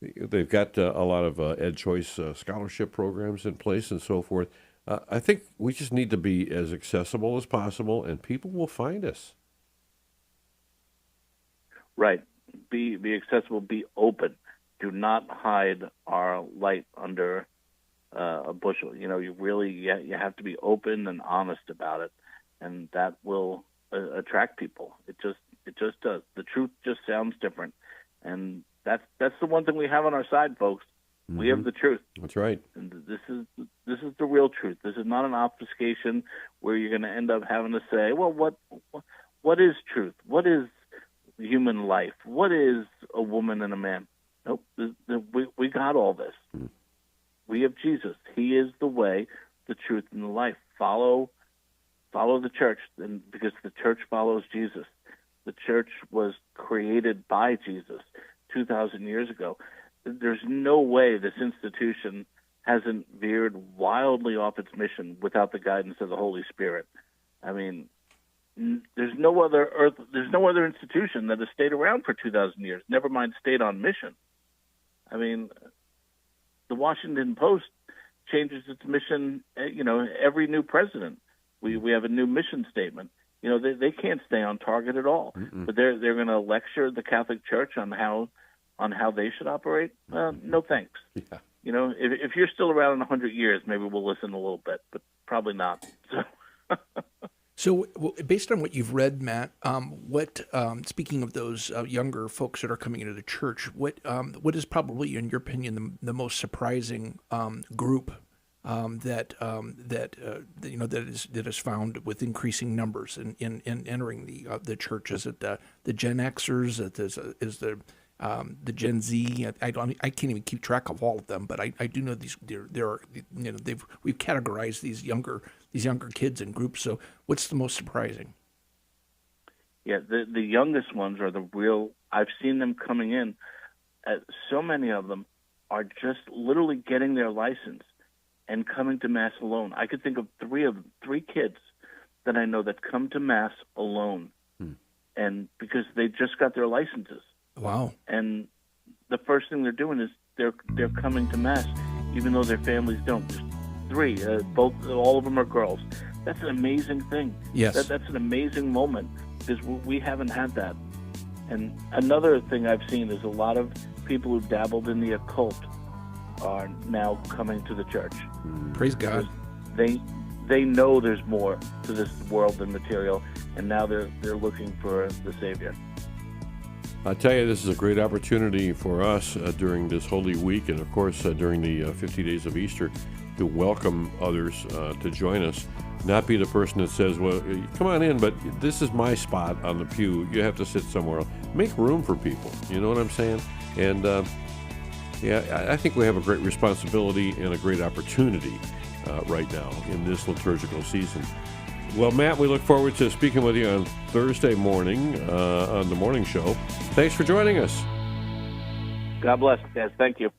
Speaker 3: they've got a lot of Ed Choice scholarship programs in place and so forth. I think we just need to be as accessible as possible, and people will find us.
Speaker 5: Right. Be accessible, be open. Do not hide our light under a bushel. You have to be open and honest about it, and that will attract people. It just does. The truth just sounds different, and that's the one thing we have on our side, folks. Mm-hmm. We have the truth.
Speaker 3: That's right.
Speaker 5: And this is the real truth. This is not an obfuscation where you're going to end up having to say, well, what is truth? What is human life? What is a woman and a man? Nope. We got all this. Mm-hmm. We have Jesus. He is the way, the truth, and the life. Follow the church, and because the church follows Jesus. The church was created by Jesus 2,000 years ago. There's no way this institution hasn't veered wildly off its mission without the guidance of the Holy Spirit. I mean, there's no other institution that has stayed around for 2,000 years, never mind stayed on mission. I mean, the Washington Post changes its mission, every new president. We have a new mission statement. They can't stay on target at all. Mm-mm. But they're going to lecture the Catholic Church on how they should operate. No thanks. Yeah. If you're still around in 100 years, maybe we'll listen a little bit, but probably not.
Speaker 4: So, based on what you've read, Matt, speaking of those younger folks that are coming into the church, what is probably, in your opinion, the most surprising group that is found with increasing numbers in entering the church? Is it the Gen Xers? Is the Gen Z? I can't even keep track of all of them, but I do know these. There are we've categorized these younger kids in groups. So what's the most surprising?
Speaker 5: Yeah, the youngest ones are the real. I've seen them coming in. So many of them are just literally getting their license and coming to Mass alone. I could think of three kids that I know that come to Mass alone, and because they just got their licenses.
Speaker 4: Wow!
Speaker 5: And the first thing they're doing is they're coming to Mass, even though their families don't. Just three, all of them are girls. That's an amazing thing.
Speaker 4: Yes,
Speaker 5: that's an amazing moment because we haven't had that. And another thing I've seen is a lot of people who dabbled in the occult are now coming to the church.
Speaker 4: Praise God!
Speaker 5: They know there's more to this world than material, and now they're looking for the Savior.
Speaker 3: I tell you, this is a great opportunity for us during this Holy Week, and of course during the 50 days of Easter, to welcome others to join us. Not be the person that says, well, come on in, but this is my spot on the pew. You have to sit somewhere else. Make room for people. You know what I'm saying? And I think we have a great responsibility and a great opportunity right now in this liturgical season. Well, Matt, we look forward to speaking with you on Thursday morning on the morning show. Thanks for joining us.
Speaker 5: God bless. Yes, thank you.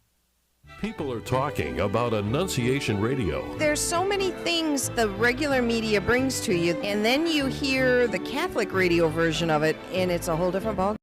Speaker 1: People are talking about Annunciation Radio.
Speaker 11: There's so many things the regular media brings to you, and then you hear the Catholic radio version of it, and it's a whole different ballgame.